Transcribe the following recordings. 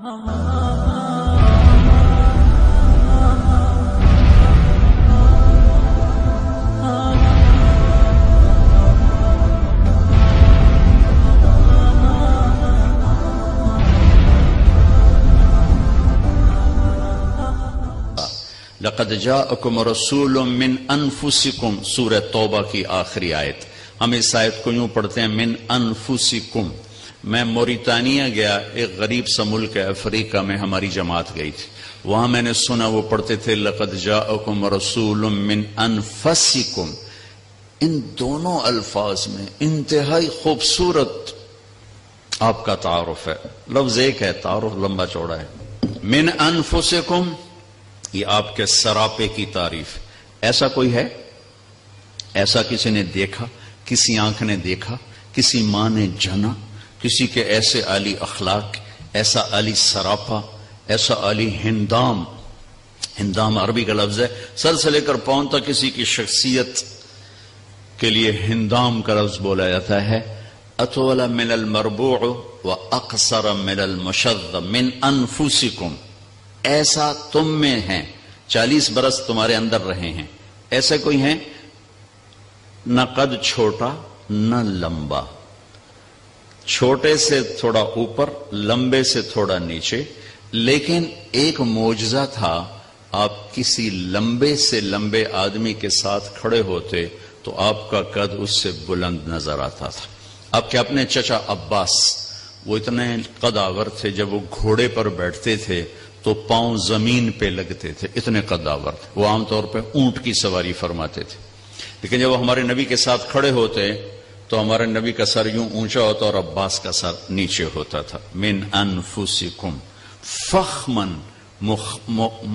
لقد جاءکم رسول من انفسکم، سورہ توبہ کی آخری آیت۔ ہم اس آیت کو یوں پڑھتے ہیں من انفسکم۔ میں موریتانیہ گیا، ایک غریب سا ملک ہے افریقہ میں، ہماری جماعت گئی تھی، وہاں میں نے سنا وہ پڑھتے تھے لقد جاءکم رسول من انفسکم۔ ان دونوں الفاظ میں انتہائی خوبصورت آپ کا تعارف ہے، لفظ ایک ہے، تعارف لمبا چوڑا ہے۔ من انفسکم، یہ آپ کے سراپے کی تعریف۔ ایسا کوئی ہے؟ ایسا کسی نے دیکھا؟ کسی آنکھ نے دیکھا؟ کسی ماں نے جنا؟ کسی کے ایسے عالی اخلاق، ایسا عالی سراپا، ایسا عالی ہندام؟ ہندام عربی کا لفظ ہے، سر سے لے کر پاؤں تک کسی کی شخصیت کے لیے ہندام کا لفظ بولا جاتا ہے۔ اطول من المربوع و اقصر من المشذب من انفسکم، ایسا تم میں ہیں، 40 برس تمہارے اندر رہے ہیں، ایسا کوئی ہے؟ نہ قد چھوٹا نہ لمبا، چھوٹے سے تھوڑا اوپر، لمبے سے تھوڑا نیچے، لیکن ایک معجزہ تھا، آپ کسی لمبے سے لمبے آدمی کے ساتھ کھڑے ہوتے تو آپ کا قد اس سے بلند نظر آتا تھا۔ آپ کے اپنے چچا عباس، وہ اتنے قدآور تھے، جب وہ گھوڑے پر بیٹھتے تھے تو پاؤں زمین پہ لگتے تھے، اتنے قدآور تھے۔ وہ عام طور پہ اونٹ کی سواری فرماتے تھے، لیکن جب وہ ہمارے نبی کے ساتھ کھڑے ہوتے تو ہمارے نبی کا سر یوں اونچا ہوتا اور عباس کا سر نیچے ہوتا تھا۔ من انفسکم فخمن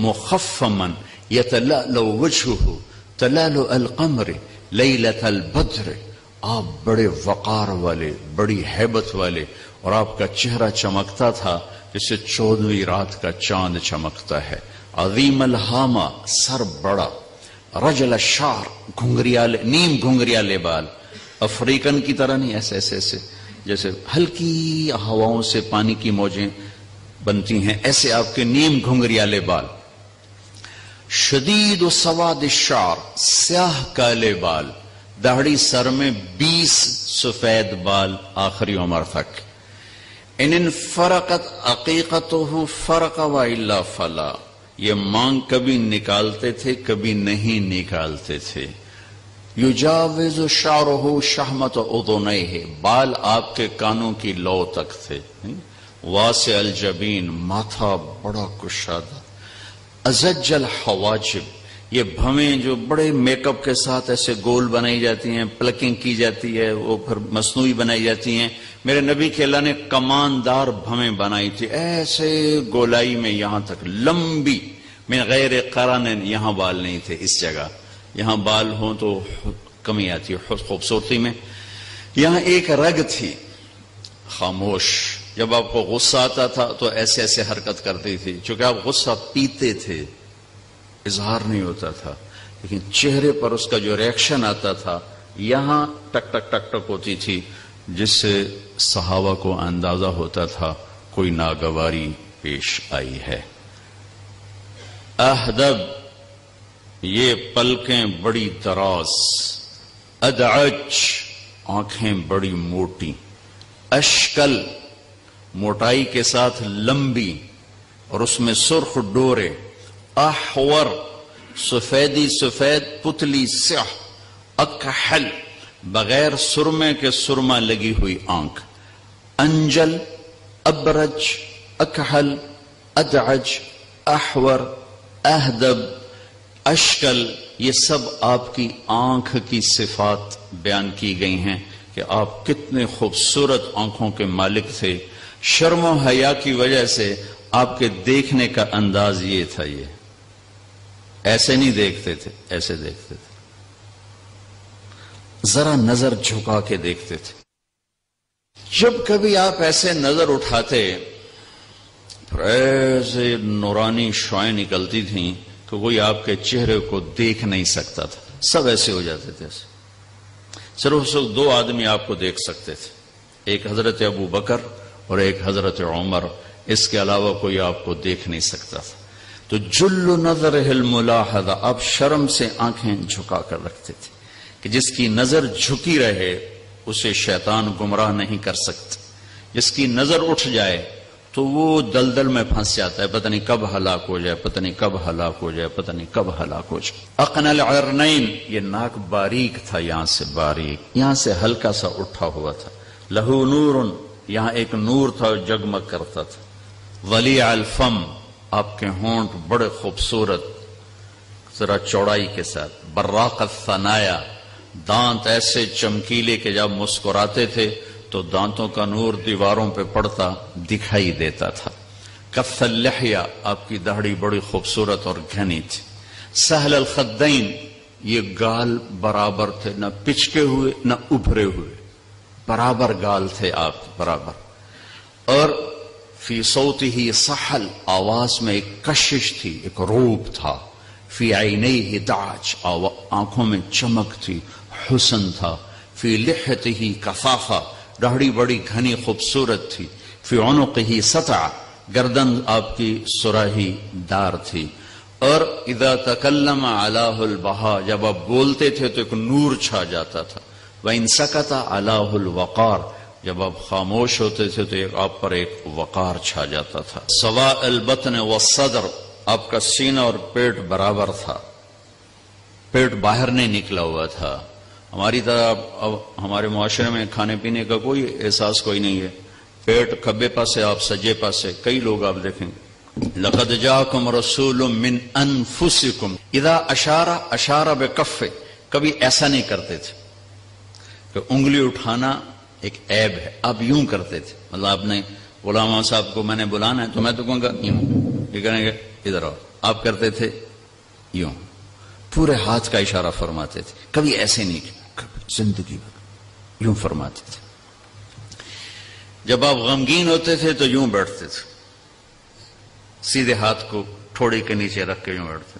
مخفما یتلألؤ وجہہ تلألؤ القمر لیلۃ البدر، آپ بڑے وقار والے، بڑی ہیبت والے، اور آپ کا چہرہ چمکتا تھا جسے 14ویں رات کا چاند چمکتا ہے۔ عظیم الہامہ، سر بڑا، رجل الشعر، گھنگریالے، نیم گھنگریالے بال، افریقن کی طرح نہیں، ایسے ایسے ایسے جیسے ہلکی ہواؤں سے پانی کی موجیں بنتی ہیں، ایسے آپ کے نیم گھنگریالے بال۔ شدید و سواد الشعر، سیاہ کالے بال، داڑھی سر میں 20 سفید بال آخری عمر تک۔ ان فرقت عقیقتہ فرق والا فلا، یہ مانگ کبھی نکالتے تھے کبھی نہیں نکالتے تھے۔ یجاوز شعرہ شحمت اذنیہ، بال آپ کے کانوں کی لو تک تھے۔ واسع الجبین، ماتھا بڑا کشادہ۔ ازج الحواجب، یہ بھویں جو بڑے میک اپ کے ساتھ ایسے گول بنائی جاتی ہیں، پلکنگ کی جاتی ہے، وہ پھر مصنوعی بنائی جاتی ہیں، میرے نبی کے اللہ نے کماندار بھویں بنائی تھی، ایسے گولائی میں یہاں تک لمبی، من غیر قرن، یہاں بال نہیں تھے اس جگہ، یہاں بال ہوں تو کمی آتی ہے خوبصورتی میں۔ یہاں ایک رگ تھی خاموش، جب آپ کو غصہ آتا تھا تو ایسے ایسے حرکت کرتی تھی، چونکہ آپ غصہ پیتے تھے، اظہار نہیں ہوتا تھا، لیکن چہرے پر اس کا جو ریئیکشن آتا تھا، یہاں ٹک ٹک ٹک ٹک ہوتی تھی، جس سے صحابہ کو اندازہ ہوتا تھا کوئی ناگواری پیش آئی ہے۔ اہدب، یہ پلکیں بڑی دراز، ادعج، آنکھیں بڑی موٹی، اشکل، موٹائی کے ساتھ لمبی اور اس میں سرخ ڈورے، احور، سفیدی سفید پتلی سیاہ، اکحل، بغیر سرمے کے سرما لگی ہوئی آنکھ، انجل، ابرج، اکحل، ادعج، احور، اہدب، اشکل، یہ سب آپ کی آنکھ کی صفات بیان کی گئی ہیں کہ آپ کتنے خوبصورت آنکھوں کے مالک تھے۔ شرم و حیا کی وجہ سے آپ کے دیکھنے کا انداز یہ تھا، یہ ایسے نہیں دیکھتے تھے، ایسے دیکھتے تھے، ذرا نظر جھکا کے دیکھتے تھے۔ جب کبھی آپ ایسے نظر اٹھاتے پھر ایسے نورانی شعائیں نکلتی تھیں کہ کوئی آپ کے چہرے کو دیکھ نہیں سکتا تھا، سب ایسے ہو جاتے تھے۔ صرف دو آدمی آپ کو دیکھ سکتے تھے، ایک حضرت ابو بکر اور ایک حضرت عمر، اس کے علاوہ کوئی آپ کو دیکھ نہیں سکتا تھا. تو جل نظر الملاحظہ، آپ شرم سے آنکھیں جھکا کر رکھتے تھے کہ جس کی نظر جھکی رہے اسے شیطان گمراہ نہیں کر سکتا. جس کی نظر اٹھ جائے تو وہ دلدل میں پھنس جاتا ہے، پتہ نہیں کب ہلاک ہو جائے، پتہ نہیں کب ہلاک ہو جائے، پتہ نہیں کب ہلاک ہو جائے. اقن العرنین، یہ ناک باریک تھا، یہاں سے باریک، یہاں سے ہلکا سا اٹھا ہوا تھا. لہو نور، یہاں ایک نور تھا جو جگمگ کرتا تھا. ولیع الفم، آپ کے ہونٹ بڑے خوبصورت ذرا چوڑائی کے ساتھ. براق الثنایا، دانت ایسے چمکیلے کہ جب مسکراتے تھے تو دانتوں کا نور دیواروں پہ پڑتا دکھائی دیتا تھا. کف اللحیہ، آپ کی داڑھی بڑی خوبصورت اور گھنی تھی. سہل الخدین، یہ گال برابر تھے، نہ پچکے ہوئے نہ ابھرے ہوئے، برابر گال تھے آپ، برابر. اور فی صوتہ سحل، آواز میں ایک کشش تھی، ایک روب تھا. فی عینیہ دعج، آنکھوں میں چمک تھی، حسن تھا. فی لحیتہ کثافہ، داڑھی بڑی گھنی خوبصورت تھی. فی عنقہ سطع، گردن آپ کی سراہی دار تھی. اور اذا تکلم علاہ البہا، جب آپ بولتے تھے تو ایک نور چھا جاتا تھا. وَإِن سَكَتَ عَلَاهُ الْوَقَارِ، جب آپ خاموش ہوتے تھے تو آپ پر ایک وقار چھا جاتا تھا. سواء البطن والصدر، آپ کا سینہ اور پیٹ برابر تھا، پیٹ باہر نہیں نکلا ہوا تھا. ہماری طرح اب ہمارے معاشرے میں کھانے پینے کا کوئی احساس کوئی نہیں ہے. پیٹ کھبے پاسے، آپ سجے پاسے، کئی لوگ آپ دیکھیں. لقد جاءکم رسول من انفسکم اذا اشار بکفہ، کبھی ایسا نہیں کرتے تھے کہ انگلی اٹھانا ایک عیب ہے، آپ یوں کرتے تھے. مطلب آپ نے غلام صاحب کو میں نے بلانا ہے تو میں تو کہوں گا یوں، یہ کہیں گے ادھر آؤ. آپ کرتے تھے یوں، پورے ہاتھ کا اشارہ فرماتے تھے. کبھی ایسے نہیں کیا، زندگی یوں فرماتے تھے. جب آپ غمگین ہوتے تھے تو یوں بیٹھتے تھے، سیدھے ہاتھ کو ٹھوڑی کے نیچے رکھ کے یوں بیٹھتے.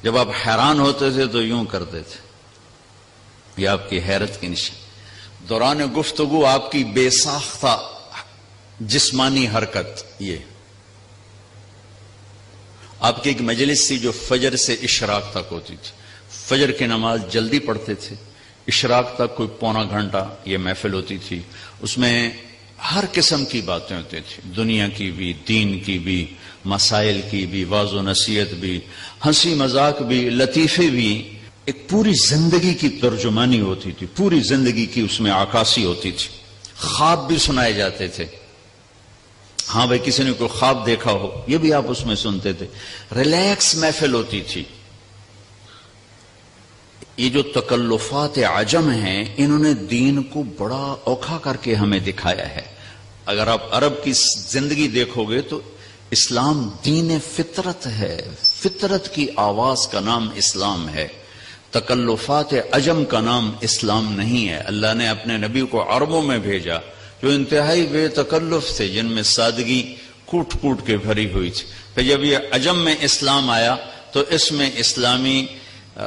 جب آپ حیران ہوتے تھے تو یوں کرتے تھے. یہ آپ کی حیرت کی نشان. دوران گفتگو آپ کی بے ساختہ جسمانی حرکت، یہ آپ کی ایک مجلس تھی جو فجر سے اشراق تک ہوتی تھی. فجر کی نماز جلدی پڑھتے تھے، اشراق تک کوئی پونا گھنٹہ یہ محفل ہوتی تھی. اس میں ہر قسم کی باتیں ہوتی تھی، دنیا کی بھی، دین کی بھی، مسائل کی بھی، واعظ و نصیحت بھی، ہنسی مذاق بھی، لطیفے بھی. ایک پوری زندگی کی ترجمانی ہوتی تھی، پوری زندگی کی اس میں عکاسی ہوتی تھی. خواب بھی سنائے جاتے تھے. ہاں بھائی کسی نے کوئی خواب دیکھا ہو یہ بھی آپ اس میں سنتے تھے. ریلیکس محفل ہوتی تھی. یہ جو تکلفات عجم ہیں انہوں نے دین کو بڑا اوکھا کر کے ہمیں دکھایا ہے. اگر آپ عرب کی زندگی دیکھو گے تو اسلام دین فطرت ہے، فطرت کی آواز کا نام اسلام ہے. تکلفات عجم کا نام اسلام نہیں ہے. اللہ نے اپنے نبی کو عربوں میں بھیجا جو انتہائی بے تکلف تھے، جن میں سادگی کوٹ کوٹ کے بھری ہوئی تھی. پھر جب یہ عجم میں اسلام آیا تو اس میں اسلامی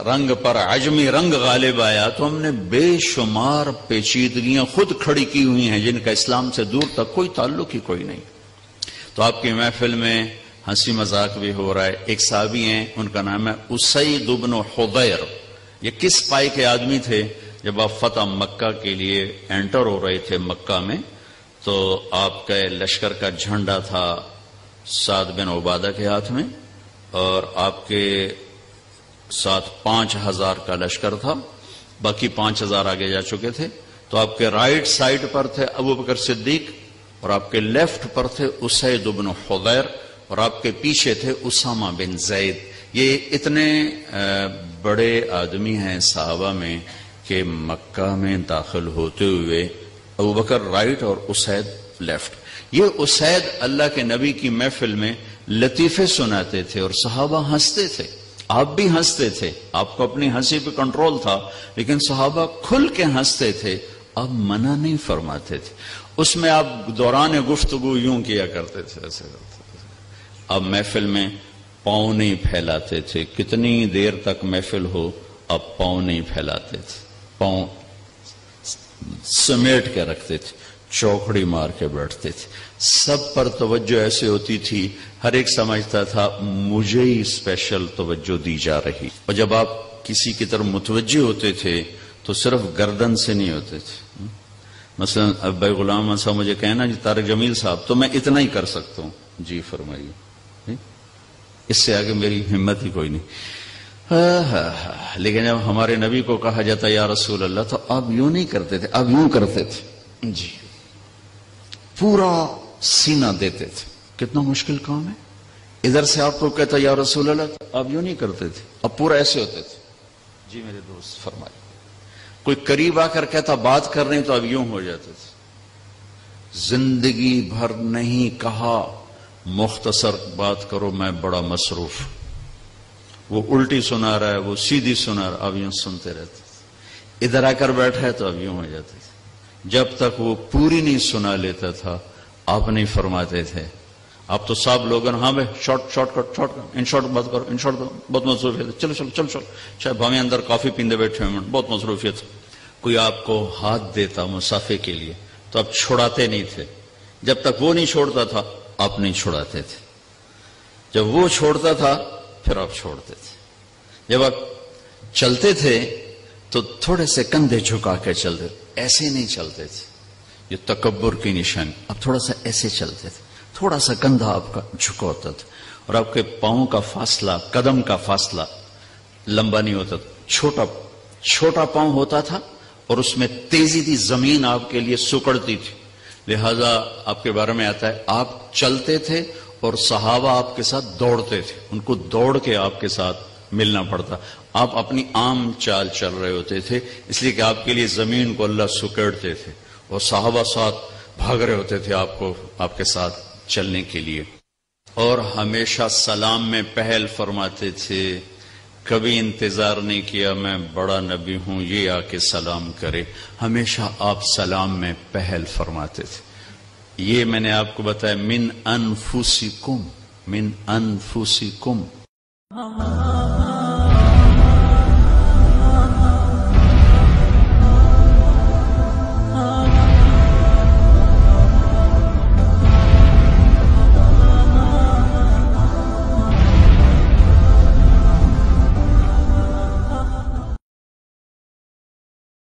رنگ پر عجمی رنگ غالب آیا تو ہم نے بے شمار پیچیدگیاں خود کھڑی کی ہوئی ہیں جن کا اسلام سے دور تک کوئی تعلق ہی کوئی نہیں. تو آپ کی محفل میں ہنسی مذاق بھی ہو رہا ہے. ایک صحابی ہیں، ان کا نام ہے اسید بن حضیر. یہ کس پائے کے آدمی تھے؟ جب آپ فتح مکہ کے لیے انٹر ہو رہے تھے مکہ میں تو آپ کا لشکر کا جھنڈا تھا سعد بن عبادہ کے ہاتھ میں، اور آپ کے ساتھ 5000 کا لشکر تھا، باقی 5000 آگے جا چکے تھے. تو آپ کے رائٹ سائڈ پر تھے ابو بکر صدیق، اور آپ کے لیفٹ پر تھے اسید بن حضیر، اور آپ کے پیچھے تھے اسامہ بن زید. یہ اتنے بڑے آدمی ہیں صحابہ میں کہ مکہ میں داخل ہوتے ہوئے ابو بکر رائٹ اور اسید لیفٹ. یہ اسید اللہ کے نبی کی محفل میں لطیفے سناتے تھے اور صحابہ ہنستے تھے. آپ بھی ہنستے تھے، آپ کو اپنی ہنسی پہ کنٹرول تھا، لیکن صحابہ کھل کے ہنستے تھے، آپ منع نہیں فرماتے تھے. اس میں آپ دوران گفتگو یوں کیا کرتے تھے، ایسے کرتے تھے. آپ محفل میں پاؤں نہیں پھیلاتے تھے. کتنی دیر تک محفل ہو آپ پاؤں نہیں پھیلاتے تھے، پاؤں سمیٹ کے رکھتے تھے، چوکڑی مار کے بیٹھتے تھے. سب پر توجہ ایسے ہوتی تھی، ہر ایک سمجھتا تھا مجھے ہی اسپیشل توجہ دی جا رہی. اور جب آپ کسی کی طرف متوجہ ہوتے تھے تو صرف گردن سے نہیں ہوتے تھے. مثلا ابائی غلام صاحب مجھے کہنا جی طارق جمیل صاحب تو میں اتنا ہی کر سکتا ہوں، جی فرمائیے، اس سے آگے میری ہمت ہی کوئی نہیں. لیکن جب ہمارے نبی کو کہا جاتا یا رسول اللہ تو آپ یوں نہیں کرتے تھے، آپ یوں کرتے تھے، جی پورا سینہ دیتے تھے. کتنا مشکل کام ہے. ادھر سے آپ کو کہتا یا رسول اللہ تو آپ یوں نہیں کرتے تھے، اب پورا ایسے ہوتے تھے. جی میرے دوست فرمائیے. کوئی قریب آ کر کہتا بات کر رہے ہیں تو اب یوں ہو جاتے تھے. زندگی بھر نہیں کہا مختصر بات کرو میں بڑا مصروف. وہ الٹی سنا رہا ہے، وہ سیدھی سنا رہا ہے، اب یوں سنتے رہتے تھے. ادھر آ کر بیٹھا ہے تو اب یوں ہو جاتے تھے. جب تک وہ پوری نہیں سنا لیتا تھا آپ نہیں فرماتے تھے. آپ تو صاحب لوگوں ہاں بھائی شارٹ کٹ ان شارٹ بات کرو، ان شارٹ بہت مصروفیت، چلو چلو چلو چلو. شاید ہمیں اندر کافی پیندے بیٹھے ہیں، بہت مصروفیت. کوئی آپ کو ہاتھ دیتا مصافحے کے لیے تو آپ چھوڑاتے نہیں تھے. جب تک وہ نہیں چھوڑتا تھا آپ نہیں چھوڑاتے تھے. جب وہ چھوڑتا تھا پھر آپ چھوڑتے تھے. جب آپ چلتے تھے تو تھوڑے سے کندھے جھکا کے چلتے، ایسے نہیں چلتے تھے. یہ تکبر کی نشانی. اب تھوڑا سا ایسے چلتے تھے، تھوڑا سا کندھا آپ کا جھکا ہوتا تھا اور آپ کے پاؤں کا فاصلہ، قدم کا فاصلہ لمبا نہیں ہوتا تھا. چھوٹا پاؤں ہوتا تھا اور اس میں تیزی تھی، زمین آپ کے لیے سکڑتی تھی. لہذا آپ کے بارے میں آتا ہے آپ چلتے تھے اور صحابہ آپ کے ساتھ دوڑتے تھے. ان کو دوڑ کے آپ کے ساتھ ملنا پڑتا. آپ اپنی عام چال چل رہے ہوتے تھے اس لیے کہ آپ کے لیے زمین کو اللہ سکڑتے تھے اور صحابہ ساتھ بھاگ رہے ہوتے تھے آپ کو، آپ کے ساتھ چلنے کے لیے. اور ہمیشہ سلام میں پہل فرماتے تھے. کبھی انتظار نہیں کیا میں بڑا نبی ہوں یہ آ کے سلام کرے. ہمیشہ آپ سلام میں پہل فرماتے تھے. یہ میں نے آپ کو بتایا من انفسکم، من انفسکم.